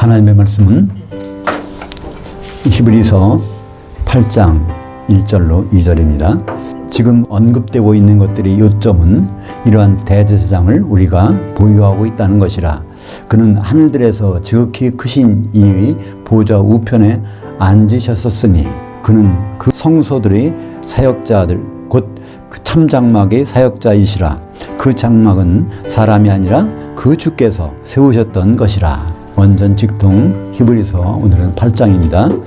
하나님의 말씀은 히브리서 8장 1절로 2절입니다. 지금 언급되고 있는 것들의 요점은 이러한 대제사장을 우리가 보유하고 있다는 것이라. 그는 하늘들에서 지극히 크신 이의 보좌 우편에 앉으셨었으니 그는 그 성소들의 사역자들 곧 그 참장막의 사역자이시라. 그 장막은 사람이 아니라 그 주께서 세우셨던 것이라. 원전 직통 히브리서 오늘은 8장입니다.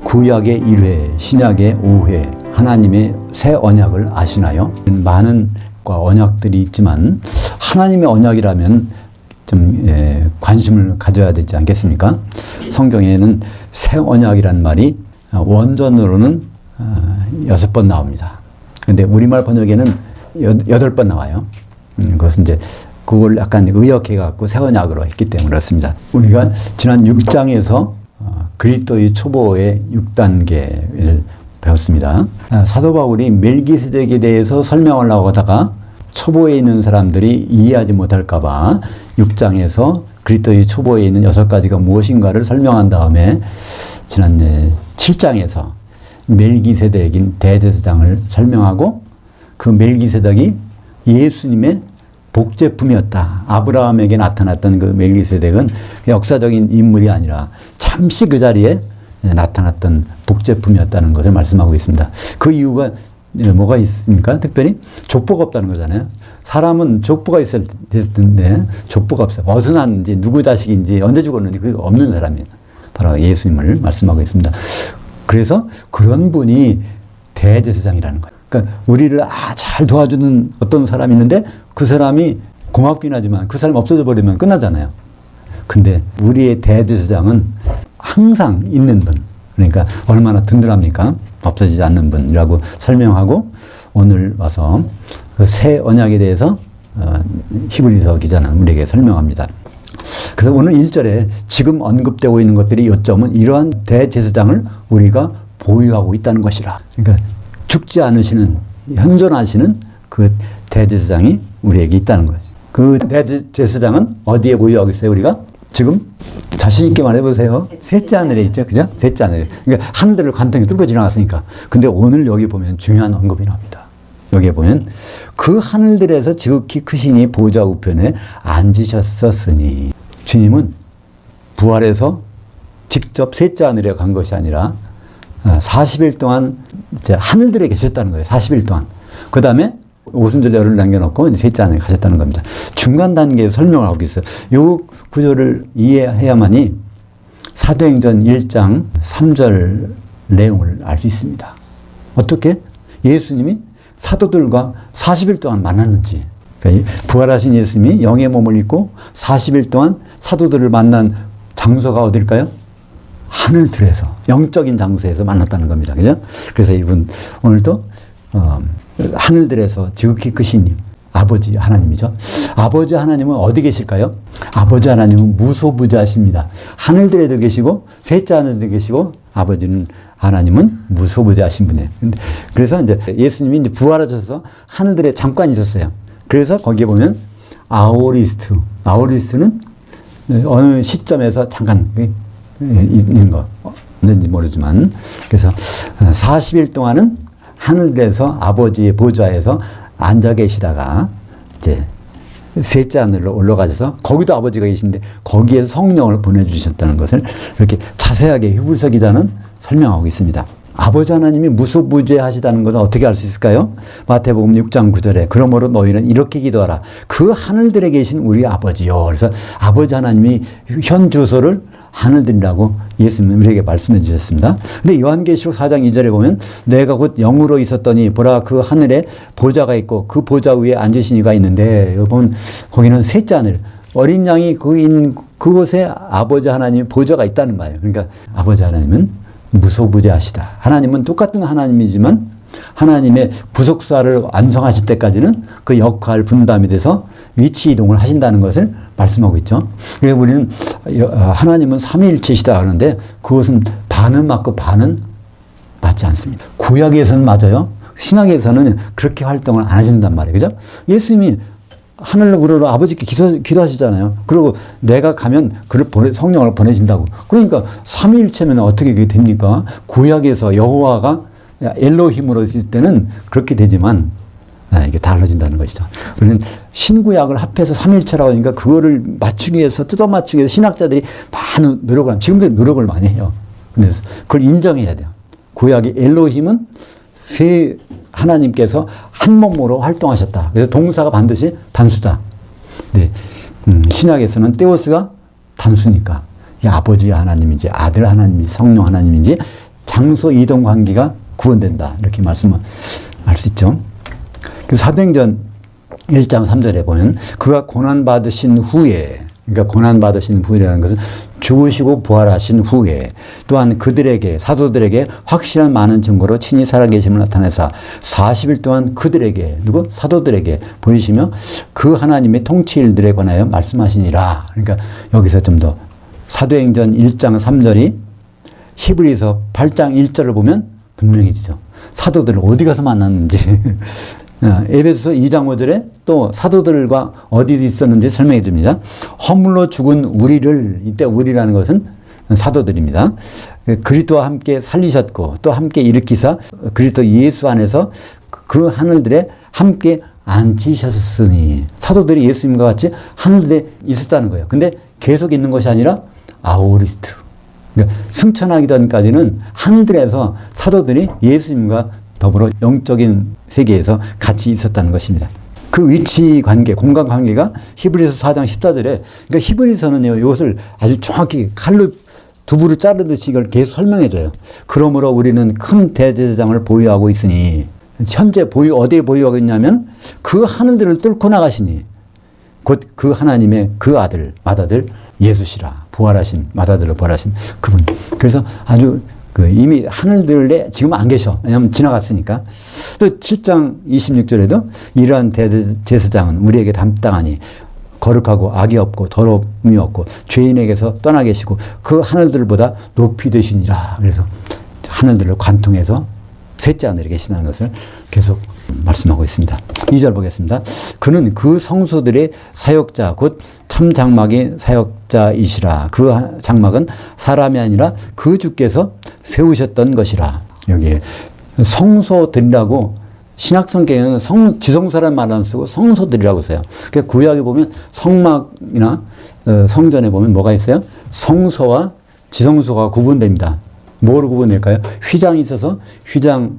구약의 1회, 신약의 5회, 하나님의 새 언약을 아시나요? 많은 언약들이 있지만 하나님의 언약이라면 좀 관심을 가져야 되지 않겠습니까? 성경에는 새 언약이란 말이 원전으로는 6번 나옵니다. 근데 우리말 번역에는 8번 나와요. 그것은 이제 그걸 약간 의역해 갖고 새 언약으로 했기 때문에 그렇습니다. 우리가 지난 6장에서 그리스도의 초보의 6단계를 배웠습니다. 사도 바울이 멜기세덱에 대해서 설명하려고 하다가 초보에 있는 사람들이 이해하지 못할까 봐 6장에서 그리스도의 초보에 있는 6가지가 무엇인가를 설명한 다음에 지난 7장에서 멜기세덱인 대제사장을 설명하고 그 멜기세덱이 예수님의 복제품이었다. 아브라함에게 나타났던 그 멜기세덱은 역사적인 인물이 아니라 잠시 그 자리에 나타났던 복제품이었다는 것을 말씀하고 있습니다. 그 이유가 뭐가 있습니까? 특별히 족보가 없다는 거잖아요. 사람은 족보가 있을 텐데 족보가 없어요. 어디서 났는지 누구 자식인지 언제 죽었는지 그게 없는 사람이에요. 바로 예수님을 말씀하고 있습니다. 그래서 그런 분이 대제사장이라는 거예요. 그러니까 우리를 잘 도와주는 어떤 사람이 있는데 그 사람이 고맙긴 하지만 그 사람이 없어져 버리면 끝나잖아요. 근데 우리의 대제사장은 항상 있는 분. 그러니까 얼마나 든든합니까? 없어지지 않는 분이라고 설명하고 오늘 와서 그 새 언약에 대해서 히브리서 기자는 우리에게 설명합니다. 그래서 오늘 1절에 지금 언급되고 있는 것들이 요점은 이러한 대제사장을 우리가 보유하고 있다는 것이라. 그러니까 죽지 않으시는 현존하시는 그 대제사장이 우리에게 있다는 거죠. 그 대제사장은 어디에 보유하고 있어요? 우리가 지금 자신 있게 말해보세요. 셋째 하늘에 있죠, 그죠? 셋째 하늘에. 그러니까 하늘들을 간통히 뚫고 지나갔으니까. 근데 오늘 여기 보면 중요한 언급이 나옵니다. 여기에 보면 그 하늘들에서 지극히 크시니 보좌 우편에 앉으셨었으니. 주님은 부활해서 직접 셋째 하늘에 간 것이 아니라 40일 동안 이제 하늘들에 계셨다는 거예요. 40일 동안. 그 다음에 오순절 열흘 남겨놓고 셋째 하늘에 가셨다는 겁니다. 중간 단계에서 설명을 하고 있어요. 이 구조를 이해해야만이 사도행전 1장 3절 내용을 알 수 있습니다. 어떻게? 예수님이 사도들과 40일 동안 만났는지. 그러니까 부활하신 예수님이 영의 몸을 입고 40일 동안 사도들을 만난 장소가 어딜까요? 하늘들에서 영적인 장소에서 만났다는 겁니다. 그죠? 그래서 이분 오늘도 하늘들에서 지극히 크신 아버지 하나님이죠. 아버지 하나님은 어디 계실까요? 아버지 하나님은 무소부재하십니다. 하늘들에도 계시고 셋째 하늘에도 계시고 아버지는 하나님은 무소부재하신 분이에요. 그래서 이제 예수님이 이제 부활하셔서 하늘들에 잠깐 있었어요. 그래서 거기에 보면 아오리스트는 어느 시점에서 잠깐 있는 거 있는지 모르지만 그래서 40일 동안은 하늘에서 아버지의 보좌에서 앉아 계시다가 이제 셋째 하늘로 올라가셔서 거기도 아버지가 계신데 거기에서 성령을 보내주셨다는 것을 이렇게 자세하게 히브리서 기자는 설명하고 있습니다. 아버지 하나님이 무소부재하시다는 것은 어떻게 알 수 있을까요? 마태복음 6장 9절에 그러므로 너희는 이렇게 기도하라. 그 하늘들에 계신 우리 아버지요. 그래서 아버지 하나님이 현 주소를 하늘들이라고 예수님은 우리에게 말씀해 주셨습니다. 근데 요한계시록 4장 2절에 보면 내가 곧 영으로 있었더니 보라 그 하늘에 보좌가 있고 그 보좌 위에 앉으신 이가 있는데 여기 보면 거기는 셋째 하늘 어린 양이 거기 있는 그곳에 아버지 하나님의 보좌가 있다는 말이에요. 그러니까 아버지 하나님은 무소부재하시다. 하나님은 똑같은 하나님이지만 하나님의 구속사를 완성하실 때까지는 그 역할 분담이 돼서 위치 이동을 하신다는 것을 말씀하고 있죠. 그래서 우리는 하나님은 삼위일체시다 하는데 그것은 반은 맞고 반은 맞지 않습니다. 구약에서는 맞아요. 신약에서는 그렇게 활동을 안 하신단 말이에요. 그죠? 예수님이 하늘로 우러러 아버지께 기도하시잖아요. 그리고 내가 가면 성령을 보내신다고. 그러니까 삼위일체면 어떻게 그게 됩니까? 구약에서 여호와가 엘로힘으로 있을 때는 그렇게 되지만 이게 달라진다는 것이죠. 우리는 신구약을 합해서 삼위일체라고 하니까 그거를 맞추기 위해서 뜯어 맞추기 위해서 신학자들이 많은 노력을 합니다. 지금도 노력을 많이 해요. 그래서 그걸 인정해야 돼요. 구약의 엘로힘은 세 하나님께서 한 몸으로 활동하셨다. 그래서 동사가 반드시 단수다. 네. 신약에서는 테오스가 단수니까 아버지 하나님인지 아들 하나님인지 성령 하나님인지 장소 이동 관계가 구원된다. 이렇게 말씀을 할 수 있죠. 그 사도행전 1장 3절에 보면 그가 고난받으신 후에, 그러니까 고난받으신 후라는 것은 죽으시고 부활하신 후에 또한 그들에게, 사도들에게 확실한 많은 증거로 친히 살아계심을 나타내사 40일 동안 그들에게, 누구? 사도들에게 보이시며 그 하나님의 통치 일들에 관하여 말씀하시니라. 그러니까 여기서 좀 더 사도행전 1장 3절이 히브리서 8장 1절을 보면 분명해지죠. 사도들을 어디 가서 만났는지. 에베소서 2장 5절에 또 사도들과 어디 있었는지 설명해 줍니다. 허물로 죽은 우리를, 이때 우리라는 것은 사도들입니다. 그리스도와 함께 살리셨고 또 함께 일으키사 그리스도 예수 안에서 그 하늘들에 함께 앉히셨으니, 사도들이 예수님과 같이 하늘들에 있었다는 거예요. 근데 계속 있는 것이 아니라 아우리스트, 그러니까 승천하기 전까지는 하늘들에서 사도들이 예수님과 더불어 영적인 세계에서 같이 있었다는 것입니다. 그 위치 관계, 공간 관계가 히브리서 4장 14절에, 그러니까 히브리서는요, 이것을 아주 정확히 칼로 두부를 자르듯이 이걸 계속 설명해줘요. 그러므로 우리는 큰 대제사장을 보유하고 있으니, 현재 어디에 보유하고 있냐면 그 하늘들을 뚫고 나가시니 곧 그 하나님의 그 아들, 맏아들 예수시라. 부활하신, 맏아들로 부활하신 그분. 그래서 아주 이미 하늘들에 지금 안 계셔. 왜냐하면 지나갔으니까. 또 7장 26절에도 이러한 대제사장은 우리에게 담당하니 거룩하고 악이 없고 더러움이 없고 죄인에게서 떠나 계시고 그 하늘들보다 높이 되시니라. 그래서 하늘들을 관통해서 셋째 하늘에 계시다는 것을 계속 말씀하고 있습니다. 2절 보겠습니다. 그는 그 성소들의 사역자 곧 참 장막의 사역자이시라. 그 장막은 사람이 아니라 그 주께서 세우셨던 것이라. 여기에 성소들이라고 신약성경에는 지성소라는 말을 안 쓰고 성소들이라고 써요. 그러니까 구약에 보면 성막이나 성전에 보면 뭐가 있어요? 성소와 지성소가 구분됩니다. 뭐로 구분될까요? 휘장이 있어서 휘장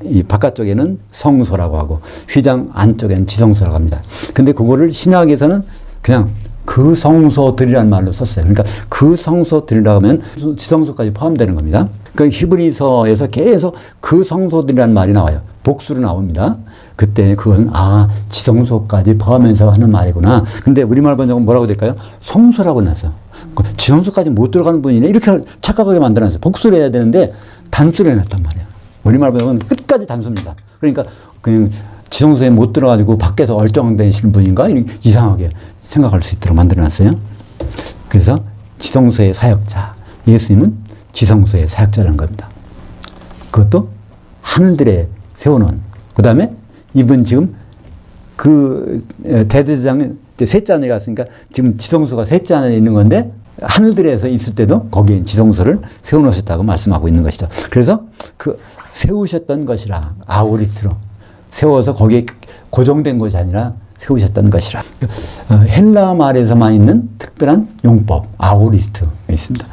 이 바깥쪽에는 성소라고 하고 휘장 안쪽에는 지성소라고 합니다. 근데 그거를 신약에서는 그냥 그 성소들이라는 말로 썼어요. 그러니까 그 성소들이라고 하면 지성소까지 포함되는 겁니다. 그러니까 히브리서에서 계속 그 성소들이라는 말이 나와요. 복수로 나옵니다. 그때 그건 지성소까지 포함해서 하는 말이구나. 근데 우리말 번역은 뭐라고 될까요? 성소라고 났어요. 지성소까지 못 들어가는 분이네. 이렇게 착각하게 만들어놨어요. 복수를 해야 되는데 단수를 해놨단 말이에요. 우리말 번역은 끝까지 단수입니다. 그러니까 그냥 지성소에 못 들어가지고 밖에서 얼쩡대시는 분인가? 이상하게 생각할 수 있도록 만들어놨어요. 그래서 지성소의 사역자, 예수님은 지성소의 사역자라는 겁니다. 그것도 하늘들에 세워놓은. 그 다음에 이분 지금 그 대제사장은 셋째 하늘에 갔으니까 지금 지성소가 셋째 하늘에 있는 건데 하늘들에서 있을 때도 거기에 지성소를 세워놓으셨다고 말씀하고 있는 것이죠. 그래서 그 세우셨던 것이라, 아우리스로 세워서 거기에 고정된 것이 아니라 세우셨던 것이라. 헬라 말에서만 있는 특별한 용법, 아우리스트 있습니다.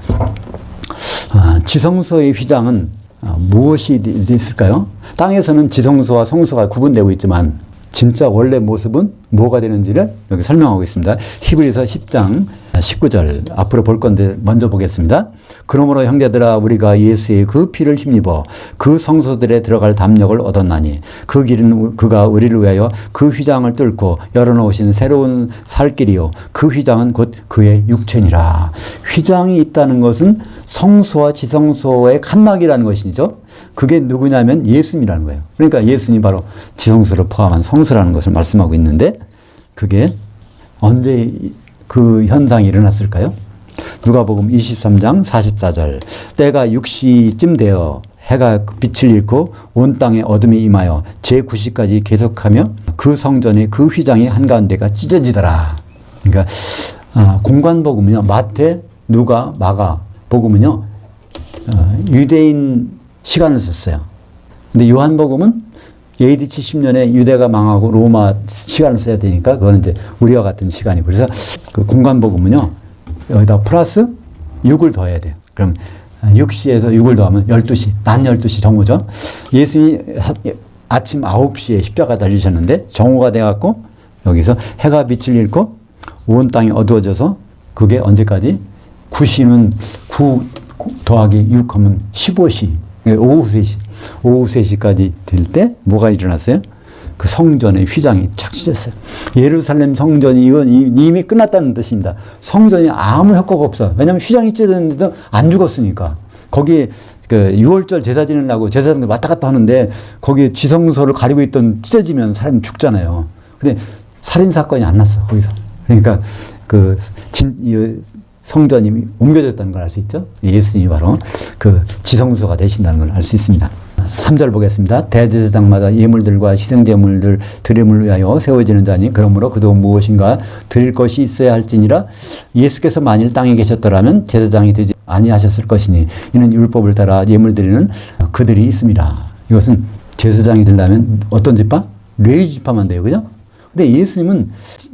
지성소의 휘장은 무엇이 있을까요? 땅에서는 지성소와 성소가 구분되고 있지만 진짜 원래 모습은 뭐가 되는지를 여기 설명하고 있습니다. 히브리서 10장 19절 앞으로 볼 건데 먼저 보겠습니다. 그러므로 형제들아 우리가 예수의 그 피를 힘입어 그 성소들에 들어갈 담력을 얻었나니 그 길은 그가 우리를 위하여 그 휘장을 뚫고 열어놓으신 새로운 살 길이요 그 휘장은 곧 그의 육체니라. 휘장이 있다는 것은 성소와 지성소의 칸막이라는 것이죠. 그게 누구냐면 예수님이라는 거예요. 그러니까 예수님이 바로 지성소를 포함한 성소라는 것을 말씀하고 있는데 그게 언제 그 현상이 일어났을까요? 누가복음 23장 44절 때가 6시쯤 되어 해가 빛을 잃고 온 땅에 어둠이 임하여 제9시까지 계속하며 그 성전의 그 휘장이 한가운데가 찢어지더라. 그러니까 공관복음은요, 마태, 누가, 마가 복음은요, 유대인 시간을 썼어요. 근데 요한복음은 AD 70년에 유대가 망하고 로마 시간을 써야 되니까 그거는 이제 우리와 같은 시간이고, 그래서 그 공관복음은요, 여기다 플러스 6을 더해야 돼요. 그럼 6시에서 6을 더하면 12시, 낮 12시 정오죠. 예수님이 아침 9시에 십자가 달리셨는데 정오가 돼갖고 여기서 해가 빛을 잃고 온 땅이 어두워져서 그게 언제까지? 9시는 9 더하기 6 하면 15시, 오후 3시. 오후 3시까지 될 때 뭐가 일어났어요? 그 성전의 휘장이 착 찢었어요. 예루살렘 성전이 이건 이미 끝났다는 뜻입니다. 성전이 아무 효과가 없어. 왜냐하면 휘장이 찢어졌는데도 안 죽었으니까. 거기에 그 6월절 제사 지내려고 제사장들 왔다 갔다 하는데 거기에 지성소를 가리고 있던 찢어지면 사람이 죽잖아요. 근데 살인사건이 안 났어, 거기서. 그러니까 성전이 옮겨졌다는 걸 알 수 있죠. 예수님이 바로 그 지성소가 되신다는 걸 알 수 있습니다. 3절 보겠습니다. 대제사장마다 예물들과 희생제물들 드림을 위하여 세워지는 자니 그러므로 그도 무엇인가 드릴 것이 있어야 할지니라. 예수께서 만일 땅에 계셨더라면 제사장이 되지 아니하셨을 것이니 이는 율법을 따라 예물 드리는 그들이 있습니다. 이것은 제사장이 되려면 어떤 지파? 레위 지파만 돼요. 그죠? 근데 예수님은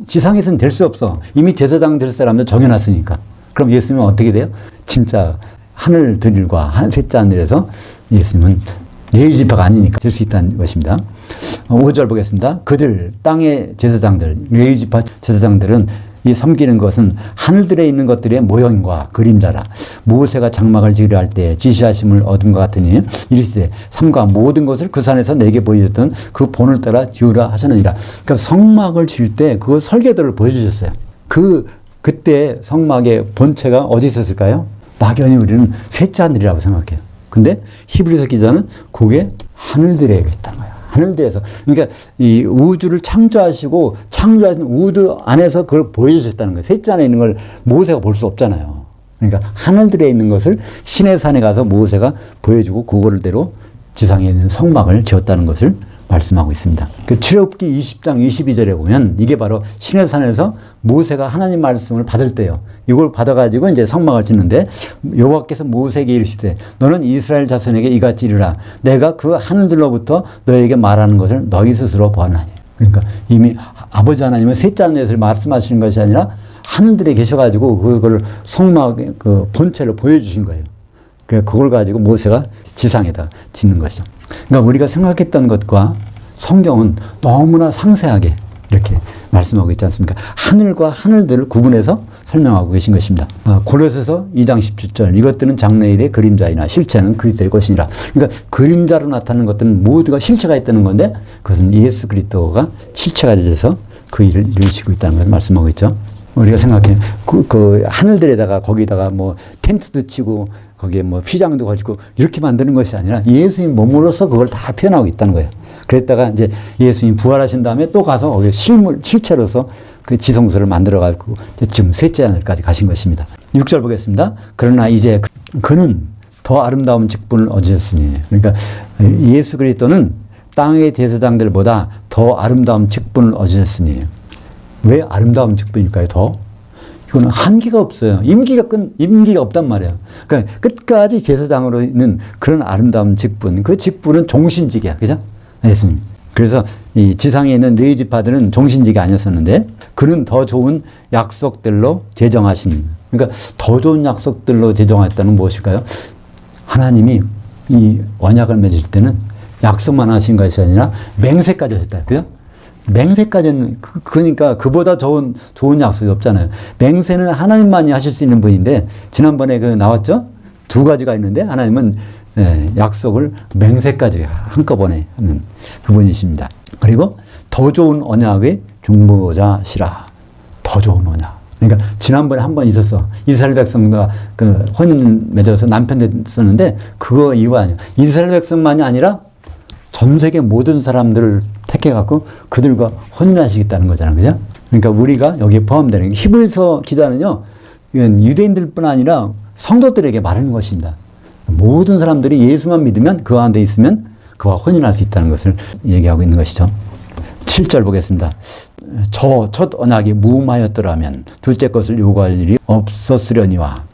지상에서는 될 수 없어. 이미 제사장 될 사람들 정해놨으니까. 그럼 예수님은 어떻게 돼요? 진짜 하늘들과 셋째 하늘에서 예수님은 레위 지파가 아니니까 될 수 있다는 것입니다. 5절 보겠습니다. 그들 땅의 제사장들, 레위 지파 제사장들은 이 섬기는 것은 하늘들에 있는 것들의 모형과 그림자라. 모세가 장막을 지으려 할 때 지시하심을 얻은 것 같으니 이르시되 삼가 모든 것을 그 산에서 내게 보여줬던 그 본을 따라 지으라 하셨느니라. 그러니까 성막을 지을 때 그 설계도를 보여주셨어요. 그때 성막의 본체가 어디 있었을까요? 막연히 우리는 셋째 하늘이라고 생각해요. 근데 히브리서 기자는 그게 하늘들에 있다는 거예요. 하늘들에서. 그러니까 이 우주를 창조하시고 창조하신 우주 안에서 그걸 보여주셨다는 거예요. 셋째 안에 있는 걸 모세가 볼 수 없잖아요. 그러니까 하늘들에 있는 것을 신의 산에 가서 모세가 보여주고 그거를대로 지상에 있는 성막을 지었다는 것을 말씀하고 있습니다. 그 출애굽기 20장 22절에 보면 이게 바로 신의 산에서 모세가 하나님 말씀을 받을 때요. 이걸 받아가지고 이제 성막을 짓는데 여호와께서 모세에게 이르시되 너는 이스라엘 자손에게 이같이 이르라. 내가 그 하늘들로부터 너에게 말하는 것을 너희 스스로 보았나니. 그러니까 이미 아버지 하나님은 셋째 하늘에서 말씀하시는 것이 아니라 하늘들에 계셔가지고 그걸 성막의 그 본체를 보여주신 거예요. 그걸 가지고 모세가 지상에다 짓는 것이죠. 그러니까 우리가 생각했던 것과 성경은 너무나 상세하게 이렇게 말씀하고 있지 않습니까? 하늘과 하늘들을 구분해서 설명하고 계신 것입니다. 고린도서 2장 17절 이것들은 장래일의 그림자이나 실체는 그리스도의 것이니라. 그러니까 그림자로 나타나는 것들은 모두가 실체가 있다는 건데 그것은 예수 그리스도가 실체가 되셔서 그 일을 이루시고 있다는 것을 말씀하고 있죠. 우리가 생각해 그 하늘들에다가 거기다가 뭐 텐트도 치고 거기에 뭐 휘장도 걸치고 이렇게 만드는 것이 아니라 예수님 몸으로서 그걸 다 표현하고 있다는 거예요. 그랬다가 이제 예수님 부활하신 다음에 또 가서 거기 실체로서 그 지성소를 만들어 가지고 지금 셋째 하늘까지 가신 것입니다. 6절 보겠습니다. 그러나 이제 그는 더 아름다운 직분을 얻으셨으니. 그러니까 예수 그리스도는 땅의 제사장들보다 더 아름다운 직분을 얻으셨으니. 왜 아름다운 직분일까요? 더? 이거는 한계가 없어요. 임기가 없단 말이에요. 그러니까 끝까지 제사장으로 있는 그런 아름다운 직분. 그 직분은 종신직이야. 그죠? 예수님. 그래서 이 지상에 있는 레위 지파들은 종신직이 아니었었는데 그는 더 좋은 약속들로 제정하신. 그러니까 더 좋은 약속들로 제정하였다는 무엇일까요? 하나님이 이 언약을 맺을 때는 약속만 하신 것이 아니라 맹세까지 하셨다. 그죠? 맹세까지는 그러니까 그보다 좋은 약속이 없잖아요. 맹세는 하나님만이 하실 수 있는 분인데 지난번에 나왔죠? 두 가지가 있는데 하나님은 약속을 맹세까지 한꺼번에 하는 그분이십니다. 그리고 더 좋은 언약의 중보자시라. 더 좋은 언약. 그러니까 지난번에 한 번 있었어. 이스라엘 백성과 그 혼인 맺어서 남편 됐었는데 그거 이유가 아니에요. 이스라엘 백성만이 아니라 전 세계 모든 사람들을 택해갖고 그들과 혼인하시겠다는 거잖아요. 그죠? 그러니까 우리가 여기에 포함되는 히브리서 기자는요, 이건 유대인들뿐 아니라 성도들에게 말하는 것입니다. 모든 사람들이 예수만 믿으면 그 안에 있으면 그와 혼인할 수 있다는 것을 얘기하고 있는 것이죠. 7절 보겠습니다. 저 첫 언약이 무음하였더라면 둘째 것을 요구할 일이 없었으려니와.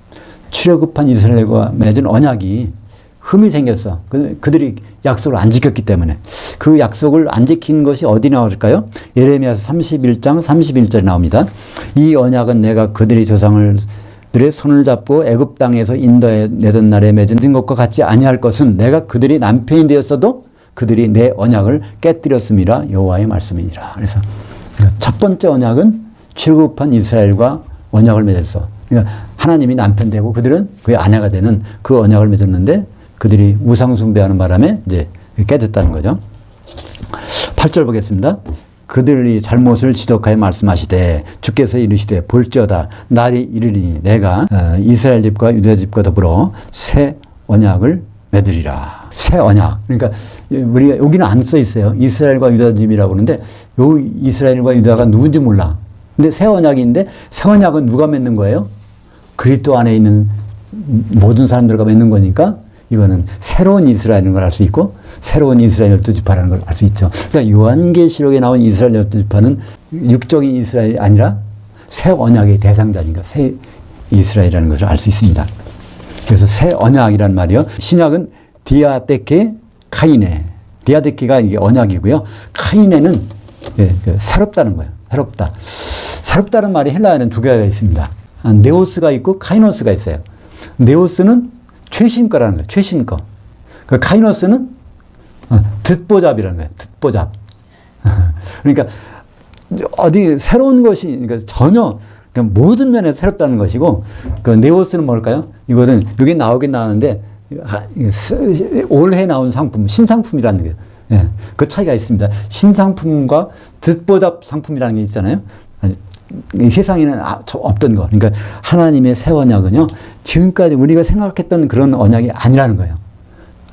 출애굽한 이스라엘과 맺은 언약이 흠이 생겼어. 그들이 약속을 안 지켰기 때문에. 그 약속을 안 지킨 것이 어디 나올까요? 예레미야서 31장 31절에 나옵니다. 이 언약은 내가 그들의 조상들의 손을 잡고 애굽 땅에서 인도해 내던 날에 맺은 것과 같지 아니할 것은 내가 그들이 남편이 되었어도 그들이 내 언약을 깨뜨렸음이라 여호와의 말씀이니라. 그래서 첫 번째 언약은 출애굽한 이스라엘과 언약을 맺었어. 그러니까 하나님이 남편 되고 그들은 그의 아내가 되는 그 언약을 맺었는데 그들이 우상 숭배하는 바람에 이제 깨졌다는 거죠. 8절 보겠습니다. 그들이 잘못을 지적하여 말씀하시되 주께서 이르시되 볼지어다 날이 이르리니 내가 이스라엘 집과 유다 집과 더불어 새 언약을 맺으리라. 새 언약. 그러니까 우리가 여기는 안 써 있어요. 이스라엘과 유다 집이라고 그러는데 요 이스라엘과 유다가 누군지 몰라. 근데 새 언약인데 새 언약은 누가 맺는 거예요? 그리스도 안에 있는 모든 사람들과 맺는 거니까 이거는 새로운 이스라엘인 걸 알 수 있고 새로운 이스라엘 12지파라는 걸 알 수 있죠. 그러니까 요한계시록에 나온 이스라엘 12지파는 육적인 이스라엘이 아니라 새 언약의 대상자니까 새 이스라엘이라는 것을 알 수 있습니다. 그래서 새 언약이란 말이요. 신약은 디아데케 카이네. 디아데케가 이게 언약이고요. 카이네는 새롭다는 거예요. 새롭다. 새롭다는 말이 헬라어에는 두 개가 있습니다. 네오스가 있고 카이노스가 있어요. 네오스는 최신 거라는 거예요. 최신 거. 그 카이노스는 듣보잡이라는 거예요. 듣보잡. 그러니까 어디 새로운 것이 그러니까 전혀 그러니까 모든 면에서 새롭다는 것이고 그 네오스는 뭘까요? 이거는 여기 나오긴 나오는데 올해 나온 상품, 신상품이라는 거예요. 예, 그 차이가 있습니다. 신상품과 듣보잡 상품이라는 게 있잖아요. 이 세상에는 없던 거. 그러니까 하나님의 새 언약은요, 지금까지 우리가 생각했던 그런 언약이 아니라는 거예요.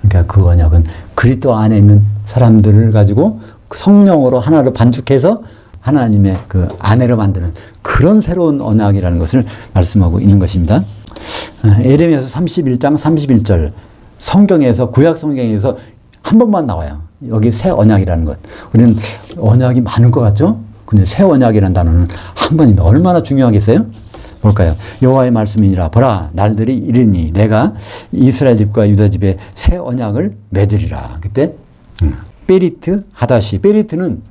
그러니까 그 언약은 그리스도 안에 있는 사람들을 가지고 성령으로 하나로 반죽해서 하나님의 그 아내로 만드는 그런 새로운 언약이라는 것을 말씀하고 있는 것입니다. 예레미야서 31장 31절 성경에서 구약 성경에서 한 번만 나와요. 여기 새 언약이라는 것. 우리는 언약이 많을 것 같죠? 근데 새 언약이라는 단어는 한 번이면 얼마나 중요하겠어요? 볼까요? 여호와의 말씀이니라. 보라 날들이 이르니 내가 이스라엘 집과 유다 집에 새 언약을 맺으리라. 그때 베리트 하다시. 베리트는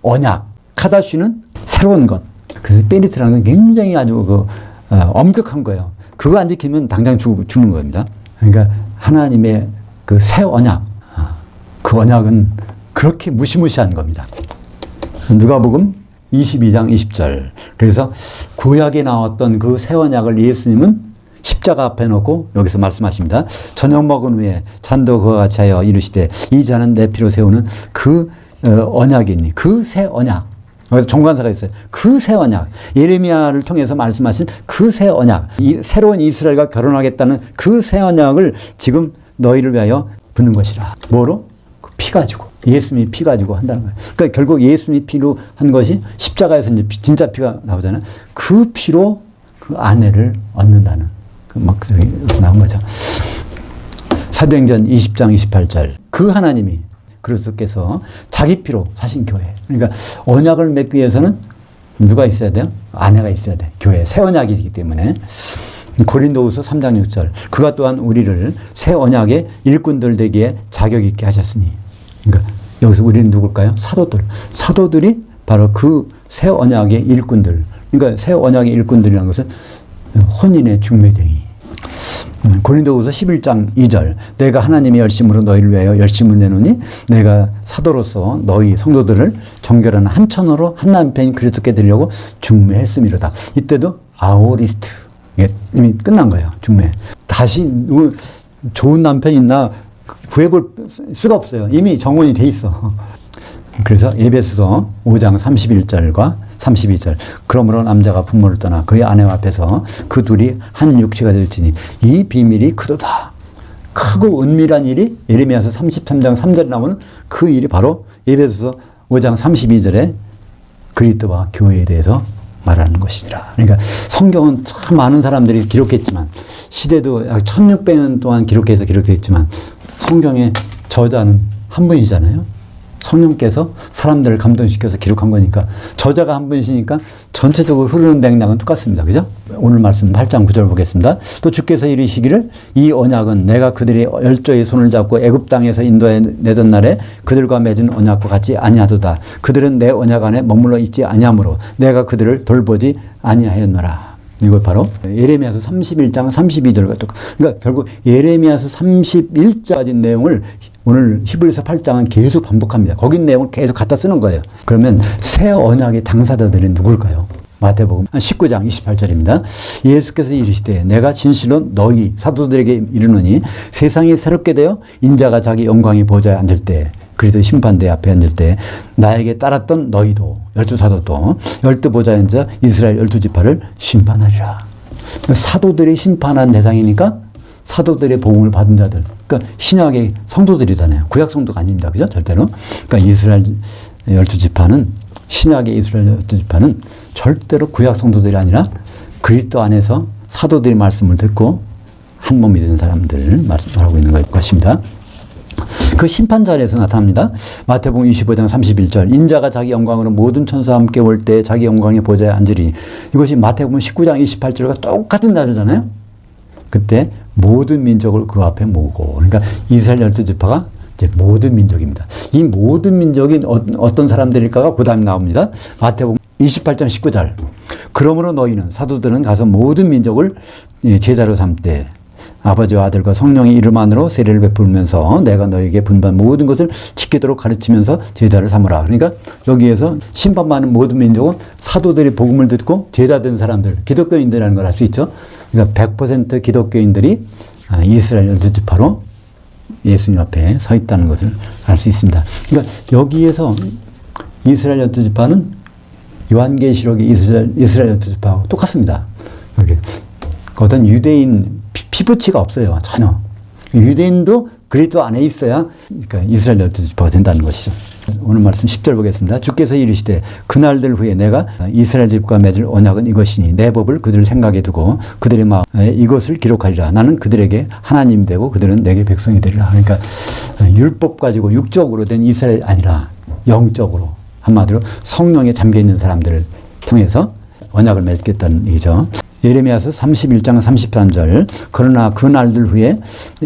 언약, 카다시는 새로운 것. 그래서 베리트라는 건 굉장히 아주 엄격한 거예요. 그거 안 지키면 당장 죽는 겁니다. 그러니까 하나님의 그 새 언약, 그 언약은 그렇게 무시무시한 겁니다. 누가복음 22장 20절. 그래서 구약에 나왔던 그 새 언약을 예수님은 십자가 앞에 놓고 여기서 말씀하십니다. 저녁 먹은 후에 잔도 그와 같이 하여 이르시되 이 잔은 내 피로 세우는 그 언약이니 그 새 언약. 종관사가 있어요. 그 새 언약. 예레미야를 통해서 말씀하신 그 새 언약. 새로운 이스라엘과 결혼하겠다는 그 새 언약을 지금 너희를 위하여 붓는 것이라. 뭐로? 피 가지고. 예수님이 피 가지고 한다는 거예요. 그러니까 결국 예수님이 피로 한 것이 십자가에서 이제 진짜 피가 나오잖아요. 그 피로 그 아내를 얻는다는 막 여기서 나온 거죠. 사도행전 20장 28절. 그 하나님이 그리스도께서 자기 피로 사신 교회. 그러니까 언약을 맺기 위해서는 누가 있어야 돼요? 아내가 있어야 돼. 교회. 새 언약이기 때문에. 고린도후서 3장 6절. 그가 또한 우리를 새 언약의 일꾼들 되기에 자격 있게 하셨으니. 그러니까 여기서 우리는 누굴까요? 사도들. 사도들이 바로 그 새 언약의 일꾼들. 그러니까 새 언약의 일꾼들이라는 것은 혼인의 중매쟁이. 고린도후서 11장 2절. 내가 하나님의 열심으로 너희를 위하여 열심을 내노니 내가 사도로서 너희 성도들을 정결한 한 처녀로 한 남편인 그리스도께 드리려고 중매했음이로다. 이때도 아오리스트. 이미 끝난 거예요. 중매. 다시 좋은 남편 있나 구해볼 수가 없어요. 이미 정원이 돼 있어. 그래서 에베소서 5장 31절과 32절. 그러므로 남자가 부모를 떠나 그의 아내와 앞에서 그 둘이 한 육체가 될지니 이 비밀이 크도다. 크고 은밀한 일이 예레미야서 33장 3절에 나오는 그 일이 바로 에베소서 5장 32절에 그리스도와 교회에 대해서 말하는 것이니라. 그러니까 성경은 참 많은 사람들이 기록했지만 시대도 약 1600년 동안 기록해서 기록했지만 성경의 저자는 한 분이잖아요. 성령께서 사람들을 감동시켜서 기록한 거니까 저자가 한 분이시니까 전체적으로 흐르는 맥락은 똑같습니다. 그죠? 오늘 말씀 8장 9절 보겠습니다. 또 주께서 이르시기를 이 언약은 내가 그들의 열조의 손을 잡고 애굽 땅에서 인도해 내던 날에 그들과 맺은 언약과 같이 아니하도다. 그들은 내 언약 안에 머물러 있지 아니하므로 내가 그들을 돌보지 아니하였노라. 이거 바로 예레미야서 31장 32절과 똑같. 그러니까 결국 예레미야서 31장까지 내용을 오늘 히브리서 8장은 계속 반복합니다. 거기 내용을 계속 갖다 쓰는 거예요. 그러면 새 언약의 당사자들이 누굴까요? 마태복음 19장 28절입니다. 예수께서 이르시되 내가 진실로 너희 사도들에게 이르노니 세상이 새롭게 되어 인자가 자기 영광의 보좌에 앉을 때 그리스도 심판대 앞에 앉을 때 나에게 따랐던 너희도 열두 사도도 열두 보좌에 앉아 이스라엘 열두 지파를 심판하리라. 사도들이 심판한 대상이니까 사도들의 복음을 받은 자들, 그러니까 신약의 성도들이잖아요. 구약 성도가 아닙니다. 그죠? 절대로. 그러니까 이스라엘 열두 지파는 신약의 이스라엘 열두 지파는 절대로 구약 성도들이 아니라 그리스도 안에서 사도들의 말씀을 듣고 한 몸이 된 사람들을 말하고 있는 것입니다. 그 심판 자리에서 나타납니다. 마태복음 25장 31절 인자가 자기 영광으로 모든 천사와 함께 올 때 자기 영광의 보좌에 앉으리. 이것이 마태복음 19장 28절과 똑같은 자리잖아요. 그때 모든 민족을 그 앞에 모으고, 그러니까 이스라엘 열두 지파가 이제 모든 민족입니다. 이 모든 민족이 어떤 사람들일까가 그 다음에 나옵니다. 마태복음 28장 19절 그러므로 너희는 사도들은 가서 모든 민족을 제자로 삼되 아버지와 아들과 성령의 이름 안으로 세례를 베풀면서 내가 너에게 분반 모든 것을 지키도록 가르치면서 제자를 삼으라. 그러니까 여기에서 심판받는 모든 민족은 사도들이 복음을 듣고 제자된 사람들, 기독교인들이라는 걸 알 수 있죠. 그러니까 100% 기독교인들이 이스라엘 열두 지파로 예수님 앞에 서 있다는 것을 알 수 있습니다. 그러니까 여기에서 이스라엘 열두 지파는 요한계시록의 이스라엘 열두 지파하고 똑같습니다. 여기 어떤 유대인 피부치가 없어요. 전혀. 유대인도 그리스도 안에 있어야 그러니까 이스라엘 열두 지파가 된다는 것이죠. 오늘 말씀 10절 보겠습니다. 주께서 이르시되 그날들 후에 내가 이스라엘 집과 맺을 언약은 이것이니 내 법을 그들 생각에 두고 그들의 마음에 이것을 기록하리라. 나는 그들에게 하나님이 되고 그들은 내게 백성이 되리라. 그러니까 율법 가지고 육적으로 된 이스라엘 아니라 영적으로 한마디로 성령에 잠겨있는 사람들을 통해서 언약을 맺겠다는 얘기죠. 예레미야서 31장 33절 그러나 그 날들 후에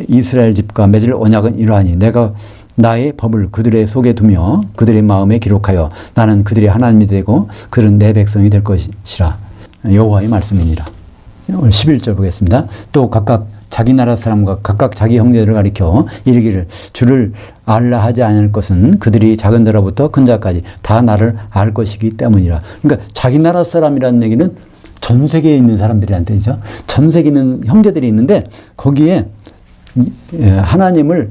이스라엘 집과 맺을 언약은 이러하니 내가 나의 법을 그들의 속에 두며 그들의 마음에 기록하여 나는 그들의 하나님이 되고 그들은 내 백성이 될 것이라. 여호와의 말씀이니라. 오늘 11절 보겠습니다. 또 각각 자기 나라 사람과 각각 자기 형제들을 가리켜 이르기를 주를 알라 하지 않을 것은 그들이 작은 자로부터 큰 자까지 다 나를 알 것이기 때문이라. 그러니까 자기 나라 사람이라는 얘기는 전 세계에 있는 사람들한테죠. 전 세계에 있는 형제들이 있는데 거기에 하나님을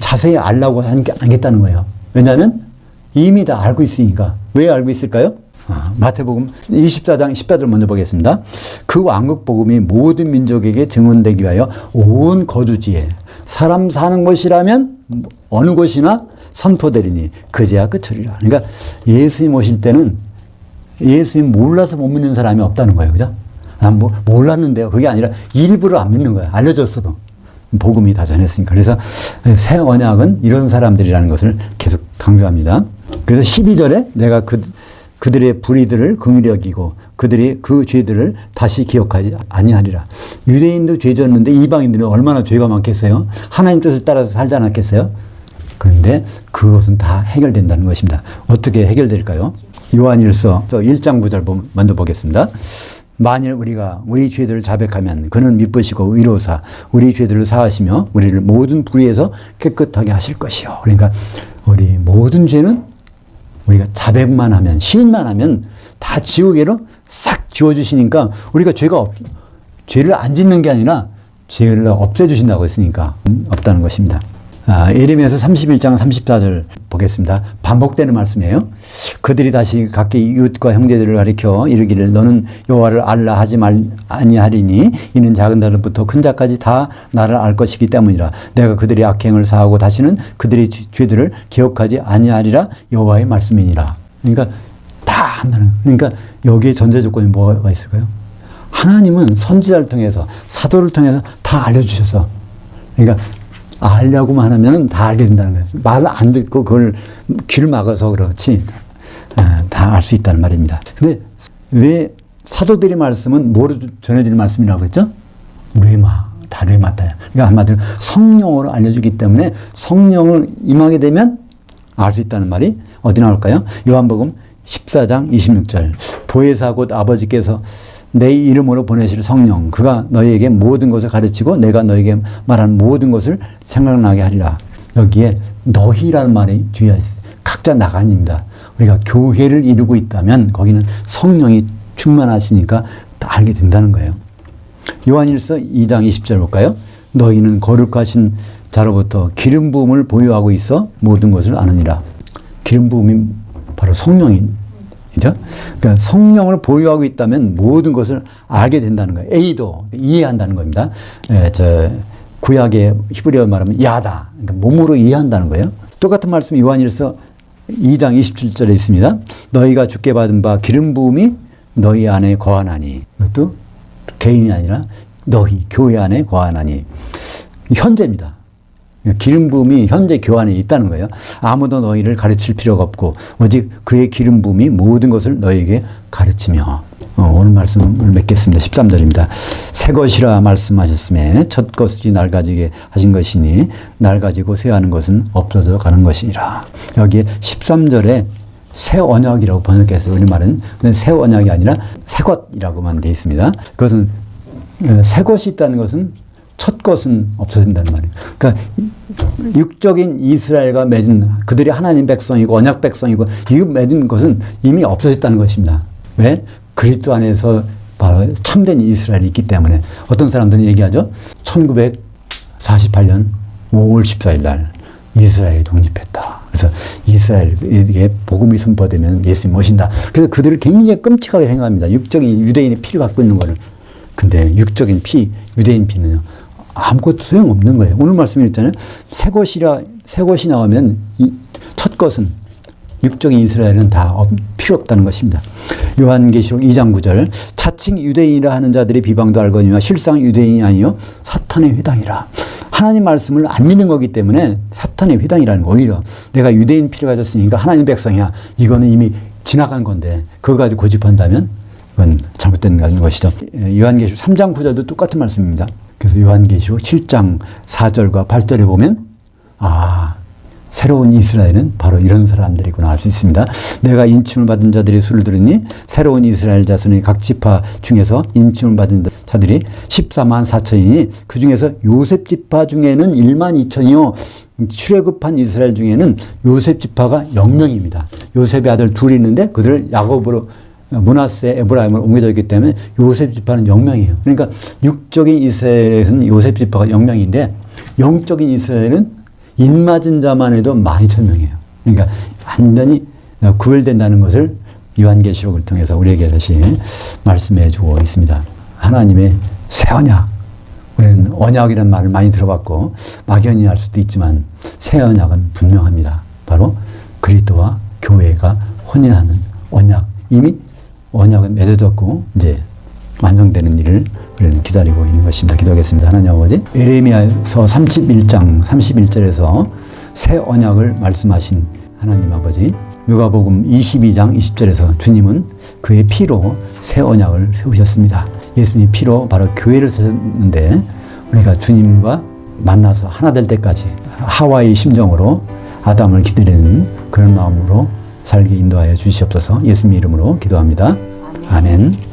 자세히 알라고 하겠다는 거예요. 왜냐하면 이미 다 알고 있으니까. 왜 알고 있을까요? 마태복음 24장 14절 먼저 보겠습니다. 그 왕국 복음이 모든 민족에게 증언되기 위하여 온 거주지에 사람 사는 곳이라면 어느 곳이나 선포되리니 그제야 끝이리라. 그러니까 예수님 오실 때는 예수님 몰라서 못 믿는 사람이 없다는 거예요. 그죠? 난 뭐 몰랐는데요. 그게 아니라 일부러 안 믿는 거예요. 알려줬어도. 복음이 다 전했으니까. 그래서 새 언약은 이런 사람들이라는 것을 계속 강조합니다. 그래서 12절에 내가 그들의 불의들을 긍휼히 여기고 그들이 그 죄들을 다시 기억하지 아니하리라. 유대인도 죄 졌는데 이방인들은 얼마나 죄가 많겠어요? 하나님 뜻을 따라서 살지 않았겠어요? 그런데 그것은 다 해결된다는 것입니다. 어떻게 해결될까요? 요한일서 1장 9절 먼저 보겠습니다. 만일 우리가 우리 죄들을 자백하면 그는 미쁘시고 의로우사 우리 죄들을 사하시며 우리를 모든 불의에서 깨끗하게 하실 것이요. 그러니까 우리 모든 죄는 우리가 자백만 하면 시인만 하면 다 지우개로 싹 지워주시니까 우리가 죄를 안 짓는 게 아니라 죄를 없애주신다고 했으니까 없다는 것입니다. 예레미야서 31장 34절 보겠습니다. 반복되는 말씀이에요. 그들이 다시 각기 이웃과 형제들을 가리켜 이르기를 너는 여호와를 알라 하지 아니하리니 이는 작은 자로부터 큰 자까지 다 나를 알 것이기 때문이라. 내가 그들의 악행을 사하고 다시는 그들의 죄들을 기억하지 아니하리라. 여호와의 말씀이니라. 그러니까 다 한다는. 그러니까 여기에 전제 조건이 뭐가 있을까요? 하나님은 선지자를 통해서 사도를 통해서 다 알려주셔서 그러니까 알려고만 하면 다 알게 된다는 거예요. 말 안 듣고 그걸 귀를 막아서 그렇지 다 알 수 있다는 말입니다. 근데 왜 사도들의 말씀은 뭐로 전해질 말씀이라고 했죠? 뇌마, 다 뇌마다. 그러니까 한마디로 성령으로 알려주기 때문에 성령을 임하게 되면 알 수 있다는 말이 어디 나올까요? 요한복음 14장 26절. 보혜사 곧 아버지께서 내 이름으로 보내실 성령 그가 너희에게 모든 것을 가르치고 내가 너희에게 말한 모든 것을 생각나게 하리라. 여기에 너희라는 말이 뒤에 있어요. 각자 나간입니다. 우리가 교회를 이루고 있다면 거기는 성령이 충만하시니까 다 알게 된다는 거예요. 요한일서 2장 20절 볼까요? 너희는 거룩하신 자로부터 기름 부음을 보유하고 있어 모든 것을 아느니라. 기름 부음이 바로 성령이죠. 그러니까 성령을 보유하고 있다면 모든 것을 알게 된다는 거예요. 에이도 이해한다는 겁니다. 구약의 히브리어 말하면 야다. 그러니까 몸으로 이해한다는 거예요. 똑같은 말씀이 요한일서 2장 27절에 있습니다. 너희가 주께 받은 바 기름 부음이 너희 안에 거하나니. 이것도 개인이 아니라 너희 교회 안에 거하나니. 현재입니다. 기름 부음이 현재 교환에 있다는 거예요. 아무도 너희를 가르칠 필요가 없고 오직 그의 기름 부음이 모든 것을 너희에게 가르치며. 오늘 말씀을 맺겠습니다. 13절입니다. 새 것이라 말씀하셨음에 첫 것이 낡아지게 하신 것이니 낡아지고 쇠하는 것은 없어져 가는 것이니라. 여기에 13절에 새 언약이라고 번역했어요. 우리말은. 근데 새 언약이 아니라 새 것이라고만 되어 있습니다. 그것은 새 것이 있다는 것은 첫 것은 없어진다는 말이에요. 그러니까 육적인 이스라엘과 맺은 그들이 하나님 백성이고 언약 백성이고 이 맺은 것은 이미 없어졌다는 것입니다. 왜? 그리스도 안에서 바로 참된 이스라엘이 있기 때문에. 어떤 사람들은 얘기하죠. 1948년 5월 14일 날 이스라엘이 독립했다. 그래서 이스라엘에게 복음이 선포되면 예수님 오신다. 그래서 그들을 굉장히 끔찍하게 생각합니다. 육적인 유대인의 피를 갖고 있는 거를. 근데 육적인 피, 유대인 피는요, 아무것도 소용없는 거예요. 오늘 말씀이 있잖아요. 새 것이 나오면 첫 것은 육적인 이스라엘은 다 필요 없다는 것입니다. 요한계시록 2장 9절. 차칭 유대인이라 하는 자들의 비방도 알거니와 실상 유대인이 아니요 사탄의 회당이라. 하나님 말씀을 안 믿는 거기 때문에 사탄의 회당이라는 거. 오히려 내가 유대인 피를 가졌으니까 하나님 백성이야. 이거는 이미 지나간 건데 그거 가지고 고집한다면 그건 잘못된 것이죠. 요한계시록 3장 9절도 똑같은 말씀입니다. 그래서 요한계시록 7장 4절과 8절에 보면 새로운 이스라엘은 바로 이런 사람들이구나 알 수 있습니다. 내가 인침을 받은 자들의 수를 들으니 새로운 이스라엘 자손의 각 지파 중에서 인침을 받은 자들이 14만 4천이니 그 중에서 요셉 지파 중에는 1만 2천이요 출애굽한 이스라엘 중에는 요셉 지파가 0명입니다. 요셉의 아들 둘이 있는데 그들을 야곱으로 므낫세, 에브라임으로 옮겨졌기 때문에 요셉 지파는 0명이에요. 그러니까 육적인 이스라엘에서는 요셉 지파가 0명인데 영적인 이스라엘은 인맞은 자만 해도 12,000명이에요. 그러니까 완전히 구별된다는 것을 요한계시록을 통해서 우리에게 다시 말씀해 주고 있습니다. 하나님의 새 언약. 우리는 언약이라는 말을 많이 들어봤고 막연히 할 수도 있지만 새 언약은 분명합니다. 바로 그리스도와 교회가 혼인하는 언약. 이미 언약은 맺어졌고 이제 완성되는 일을 우리는 기다리고 있는 것입니다. 기도하겠습니다. 하나님 아버지, 예레미야서 31장 31절에서 새 언약을 말씀하신 하나님 아버지, 누가복음 22장 20절에서 주님은 그의 피로 새 언약을 세우셨습니다. 예수님 피로 바로 교회를 세웠는데 우리가 주님과 만나서 하나 될 때까지 하와의 심정으로 아담을 기다리는 그런 마음으로 살게 인도하여 주시옵소서. 예수님 이름으로 기도합니다. 아멘.